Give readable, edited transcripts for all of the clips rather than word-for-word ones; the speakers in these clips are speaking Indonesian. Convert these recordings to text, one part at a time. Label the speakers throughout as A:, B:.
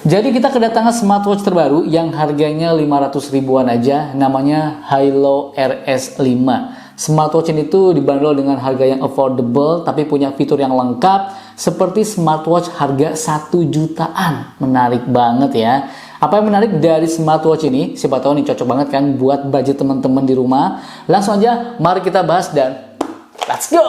A: Jadi kita kedatangan smartwatch terbaru yang harganya 500 ribuan aja, namanya Hilo RS 5. Smartwatch ini tuh dibanderol dengan harga yang affordable tapi punya fitur yang lengkap seperti smartwatch harga 1 jutaan. Menarik banget ya. Apa yang menarik dari smartwatch ini? Siapa tahu nih cocok banget kan buat budget teman-teman di rumah. Langsung aja mari kita bahas dan let's go!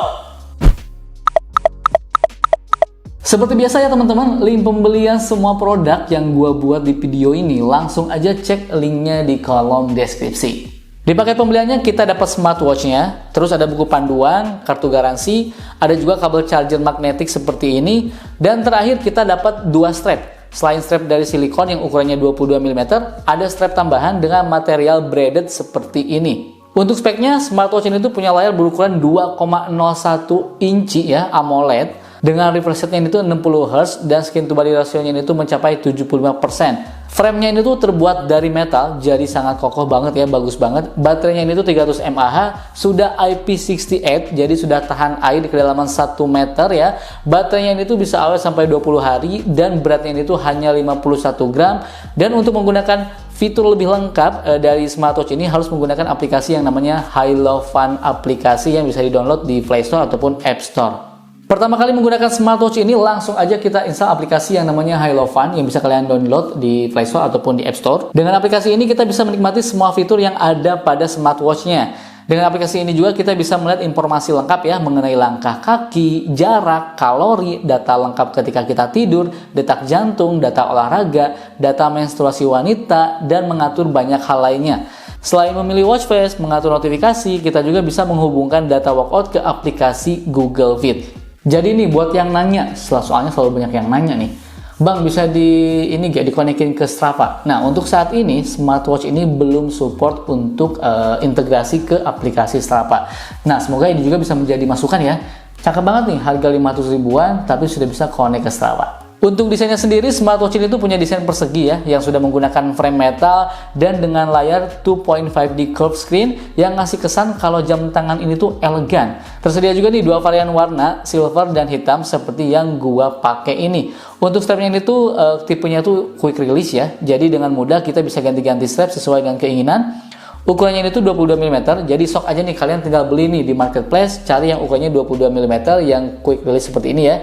A: Seperti biasa ya teman-teman, link pembelian semua produk yang gua buat di video ini langsung aja cek linknya di kolom deskripsi. Di paket pembeliannya kita dapat smartwatchnya, terus ada buku panduan, kartu garansi, ada juga kabel charger magnetik seperti ini, dan terakhir kita dapat 2 strap. Selain strap dari silikon yang ukurannya 22 mm, ada strap tambahan dengan material braided seperti ini. Untuk speknya, smartwatch ini tuh punya layar berukuran 2,01 inci ya, AMOLED. Dengan refresh rate-nya ini tuh 60 Hz dan skin to body ratio-nya ini tuh mencapai 75%. Frame-nya ini tuh terbuat dari metal, jadi sangat kokoh banget ya, bagus banget. Baterainya ini tuh 300 mAh, sudah IP68, jadi sudah tahan air di kedalaman 1 meter ya. Baterainya ini tuh bisa awet sampai 20 hari dan beratnya ini tuh hanya 51 gram. Dan untuk menggunakan fitur lebih lengkap dari smartwatch ini harus menggunakan aplikasi yang namanya Hilo Fun aplikasi yang bisa di-download di Play Store ataupun App Store. Pertama kali menggunakan smartwatch ini langsung aja kita install aplikasi yang namanya Hilo Fun yang bisa kalian download di Play Store ataupun di App Store. Dengan aplikasi ini kita bisa menikmati semua fitur yang ada pada smartwatch-nya. Dengan aplikasi ini juga kita bisa melihat informasi lengkap ya mengenai langkah kaki, jarak, kalori, data lengkap ketika kita tidur, detak jantung, data olahraga, data menstruasi wanita, dan mengatur banyak hal lainnya. Selain memilih watch face, mengatur notifikasi, kita juga bisa menghubungkan data workout ke aplikasi Google Fit. Jadi nih buat yang nanya, soalnya selalu banyak yang nanya nih, Bang bisa dikonekin ke Strava. Nah untuk saat ini smartwatch ini belum support untuk integrasi ke aplikasi Strava. Nah semoga ini juga bisa menjadi masukan ya. Cakep banget nih, harga 500 ribuan tapi sudah bisa connect ke Strava. Untuk desainnya sendiri, smartwatch ini tuh punya desain persegi ya, yang sudah menggunakan frame metal dan dengan layar 2.5D curved screen yang ngasih kesan kalau jam tangan ini tuh elegan. Tersedia juga nih 2 varian warna, silver dan hitam seperti yang gua pakai ini. Untuk strapnya ini tuh tipenya tuh quick release ya, jadi dengan mudah kita bisa ganti-ganti strap sesuai dengan keinginan. Ukurannya ini tuh 22 mm, jadi sok aja nih kalian tinggal beli nih di marketplace, cari yang ukurannya 22 mm yang quick release seperti ini ya.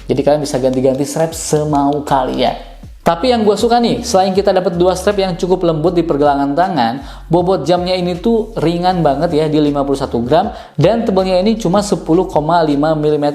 A: Jadi kalian bisa ganti-ganti strap semau kalian. Tapi yang gue suka nih, selain kita dapat 2 strap yang cukup lembut di pergelangan tangan, bobot jamnya ini tuh ringan banget ya di 51 gram dan tebalnya ini cuma 10,5 mm.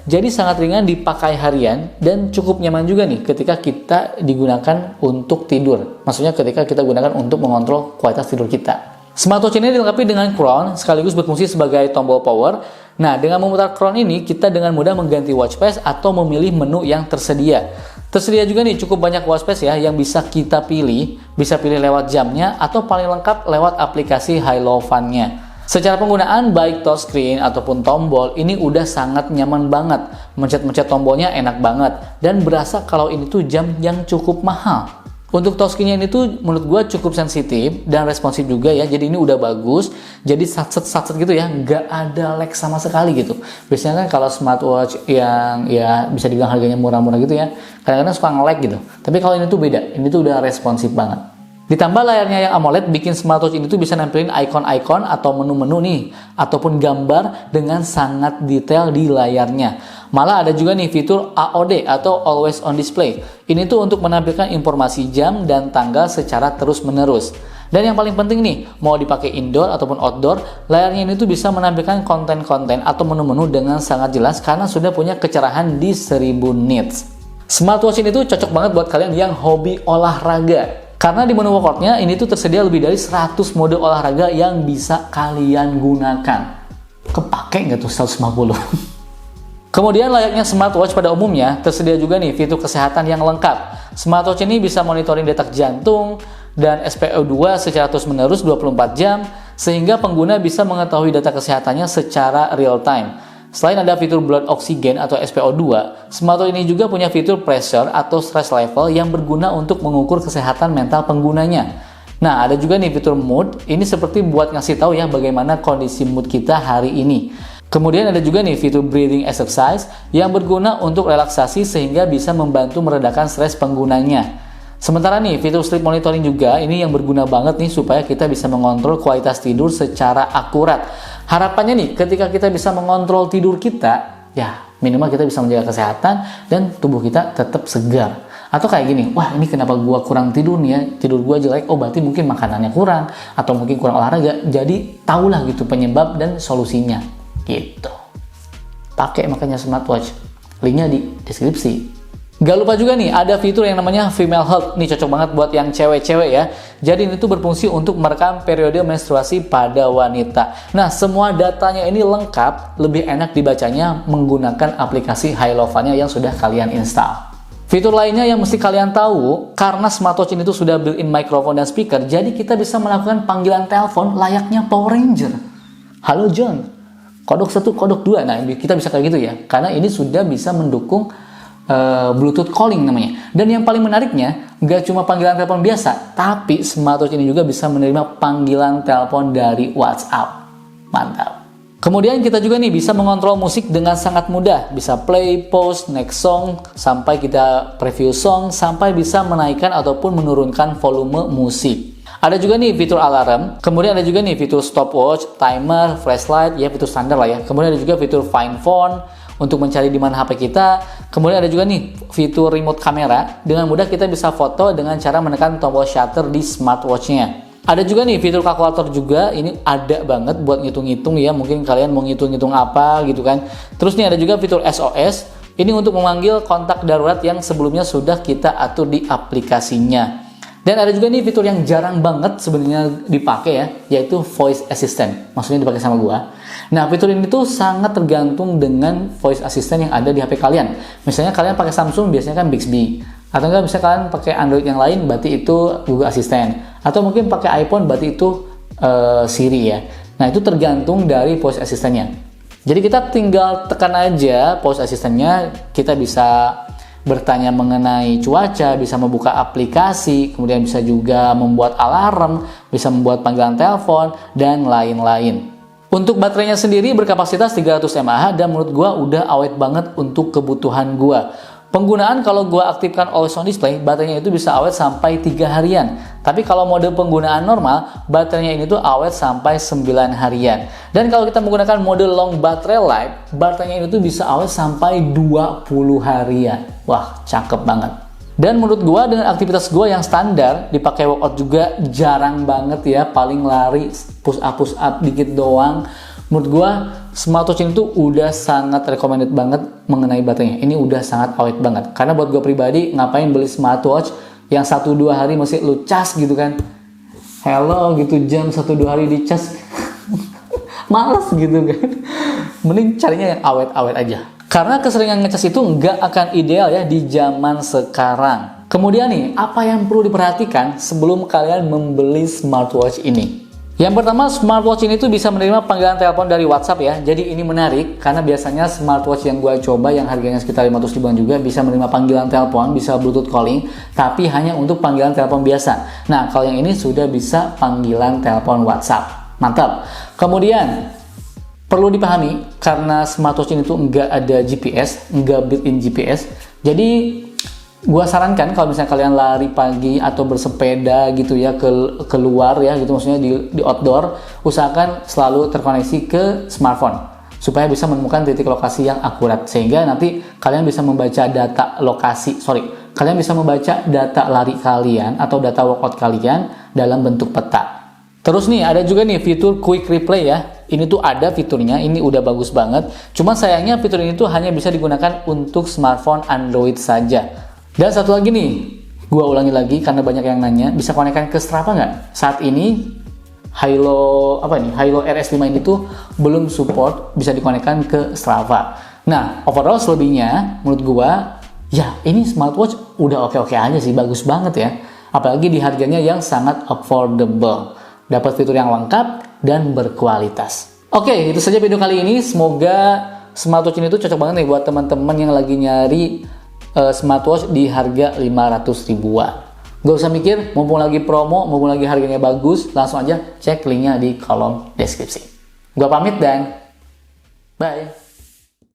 A: Jadi sangat ringan dipakai harian dan cukup nyaman juga nih ketika kita digunakan untuk tidur. Maksudnya ketika kita gunakan untuk mengontrol kualitas tidur kita. Smartwatch ini dilengkapi dengan crown sekaligus berfungsi sebagai tombol power. Nah, dengan memutar crown ini kita dengan mudah mengganti watch face atau memilih menu yang tersedia. Tersedia juga nih cukup banyak watch face ya yang bisa kita pilih. Bisa pilih lewat jamnya atau paling lengkap lewat aplikasi Hilo Fun-nya. Secara penggunaan baik touchscreen ataupun tombol ini udah sangat nyaman banget. Mencet-mencet tombolnya enak banget dan berasa kalau ini tuh jam yang cukup mahal. Untuk touchscreen-nya ini tuh menurut gue cukup sensitif dan responsif juga ya. Jadi ini udah bagus. Jadi satset gitu ya, nggak ada lag sama sekali gitu. Biasanya kan kalau smartwatch yang ya bisa dibilang harganya murah-murah gitu ya, kadang-kadang suka nge-lag gitu. Tapi kalau ini tuh beda. Ini tuh udah responsif banget. Ditambah layarnya yang AMOLED bikin smartwatch ini tuh bisa nampilin ikon-ikon atau menu-menu nih ataupun gambar dengan sangat detail di layarnya. Malah ada juga nih fitur AOD atau Always On Display. Ini tuh untuk menampilkan informasi jam dan tanggal secara terus-menerus. Dan yang paling penting nih, mau dipakai indoor ataupun outdoor, layarnya ini tuh bisa menampilkan konten-konten atau menu-menu dengan sangat jelas karena sudah punya kecerahan di 1000 nits. Smartwatch ini tuh cocok banget buat kalian yang hobi olahraga. Karena di menu workoutnya ini tuh tersedia lebih dari 100 mode olahraga yang bisa kalian gunakan. Kepake nggak tuh 150? Kemudian layaknya smartwatch pada umumnya, tersedia juga nih fitur kesehatan yang lengkap. Smartwatch ini bisa monitoring detak jantung dan SpO2 secara terus-menerus 24 jam, sehingga pengguna bisa mengetahui data kesehatannya secara real time. Selain ada fitur blood oxygen atau SpO2, smartwatch ini juga punya fitur pressure atau stress level yang berguna untuk mengukur kesehatan mental penggunanya. Nah, ada juga nih fitur mood, ini seperti buat ngasih tahu ya bagaimana kondisi mood kita hari ini. Kemudian ada juga nih fitur breathing exercise yang berguna untuk relaksasi sehingga bisa membantu meredakan stres penggunanya. Sementara nih, fitur sleep monitoring juga ini yang berguna banget nih supaya kita bisa mengontrol kualitas tidur secara akurat. Harapannya nih, ketika kita bisa mengontrol tidur kita, ya minimal kita bisa menjaga kesehatan dan tubuh kita tetap segar. Atau kayak gini, wah ini kenapa gua kurang tidur nih ya, tidur gua jelek, oh berarti mungkin makanannya kurang, atau mungkin kurang olahraga. Jadi tahulah gitu penyebab dan solusinya, gitu. Pakai makanya smartwatch, linknya di deskripsi. Gak lupa juga nih, ada fitur yang namanya Female Health. Nih cocok banget buat yang cewek-cewek ya. Jadi ini tuh berfungsi untuk merekam periode menstruasi pada wanita. Nah, semua datanya ini lengkap, lebih enak dibacanya menggunakan aplikasi Hailovanya yang sudah kalian install. Fitur lainnya yang mesti kalian tahu, karena smartwatch ini tuh sudah built-in microphone dan speaker, jadi kita bisa melakukan panggilan telepon layaknya Power Ranger. Halo John, kodok 1, kodok 2. Nah, kita bisa kayak gitu ya, karena ini sudah bisa mendukung Bluetooth calling namanya. Dan yang paling menariknya, nggak cuma panggilan telepon biasa, tapi smartwatch ini juga bisa menerima panggilan telepon dari WhatsApp. Mantap. Kemudian kita juga nih bisa mengontrol musik dengan sangat mudah. Bisa play, pause, next song, sampai kita preview song, sampai bisa menaikkan ataupun menurunkan volume musik. Ada juga nih fitur alarm, kemudian ada juga nih fitur stopwatch, timer, flashlight, ya fitur standar lah ya. Kemudian ada juga fitur find phone, untuk mencari di mana HP kita. Kemudian ada juga nih fitur remote kamera. Dengan mudah kita bisa foto dengan cara menekan tombol shutter di smartwatch-nya. Ada juga nih fitur kalkulator juga. Ini ada banget buat ngitung-ngitung ya. Mungkin kalian mau ngitung-ngitung apa gitu kan. Terus nih ada juga fitur SOS. Ini untuk memanggil kontak darurat yang sebelumnya sudah kita atur di aplikasinya. Dan ada juga nih fitur yang jarang banget sebenarnya dipakai ya, yaitu voice assistant. Maksudnya dipakai sama gua. Nah, fitur ini tuh sangat tergantung dengan voice assistant yang ada di HP kalian. Misalnya kalian pakai Samsung biasanya kan Bixby. Atau enggak bisa kalian pakai Android yang lain berarti itu Google Assistant. Atau mungkin pakai iPhone berarti itu Siri ya. Nah, itu tergantung dari voice assistant-nya. Jadi kita tinggal tekan aja voice assistant-nya, kita bisa bertanya mengenai cuaca, bisa membuka aplikasi, kemudian bisa juga membuat alarm, bisa membuat panggilan telepon, dan lain-lain. Untuk baterainya sendiri berkapasitas 300 mAh dan menurut gua udah awet banget untuk kebutuhan gua. Penggunaan kalau gua aktifkan always on display, baterainya itu bisa awet sampai 3 harian. Tapi kalau mode penggunaan normal, baterainya ini tuh awet sampai 9 harian. Dan kalau kita menggunakan mode long battery life, baterainya ini tuh bisa awet sampai 20 harian. Wah, cakep banget. Dan menurut gua dengan aktivitas gua yang standar, dipakai workout juga jarang banget ya, paling lari push up dikit doang. Menurut gua smartwatch ini tuh udah sangat recommended banget mengenai baterainya. Ini udah sangat awet banget. Karena buat gua pribadi, ngapain beli smartwatch yang 1-2 hari masih lu cas gitu kan. Hello gitu, jam 1-2 hari dicas. Males gitu kan. Mending carinya yang awet-awet aja. Karena keseringan ngecas itu nggak akan ideal ya di zaman sekarang. Kemudian nih, apa yang perlu diperhatikan sebelum kalian membeli smartwatch ini? Yang pertama, smartwatch ini tuh bisa menerima panggilan telepon dari WhatsApp ya. Jadi ini menarik karena biasanya smartwatch yang gua coba yang harganya sekitar 500 ribuan juga bisa menerima panggilan telepon, bisa Bluetooth calling, tapi hanya untuk panggilan telepon biasa. Nah, kalau yang ini sudah bisa panggilan telepon WhatsApp. Mantap. Kemudian perlu dipahami karena smartwatch ini tuh nggak ada GPS, nggak built-in GPS. Jadi gua sarankan kalau misalnya kalian lari pagi atau bersepeda gitu ya keluar ya gitu, maksudnya di outdoor, usahakan selalu terkoneksi ke smartphone supaya bisa menemukan titik lokasi yang akurat, sehingga nanti kalian bisa membaca data kalian bisa membaca data lari kalian atau data workout kalian dalam bentuk peta. Terus nih ada juga nih fitur quick replay ya. Ini tuh ada fiturnya, ini udah bagus banget. Cuma sayangnya fitur ini tuh hanya bisa digunakan untuk smartphone Android saja. Dan satu lagi nih, gua ulangi lagi karena banyak yang nanya, bisa konekkan ke Strava nggak? Saat ini Hilo RS5 ini tuh belum support bisa dikonekkan ke Strava. Nah, overall selebihnya menurut gua ya ini smartwatch udah oke-oke aja sih, bagus banget ya. Apalagi di harganya yang sangat affordable. Dapat fitur yang lengkap dan berkualitas. Oke, itu saja video kali ini. Semoga smartwatch ini tuh cocok banget nih buat teman-teman yang lagi nyari smartwatch di harga 500 ribuan. Gak usah mikir, mumpung lagi promo, mumpung lagi harganya bagus, langsung aja cek linknya di kolom deskripsi. Gua pamit dan bye.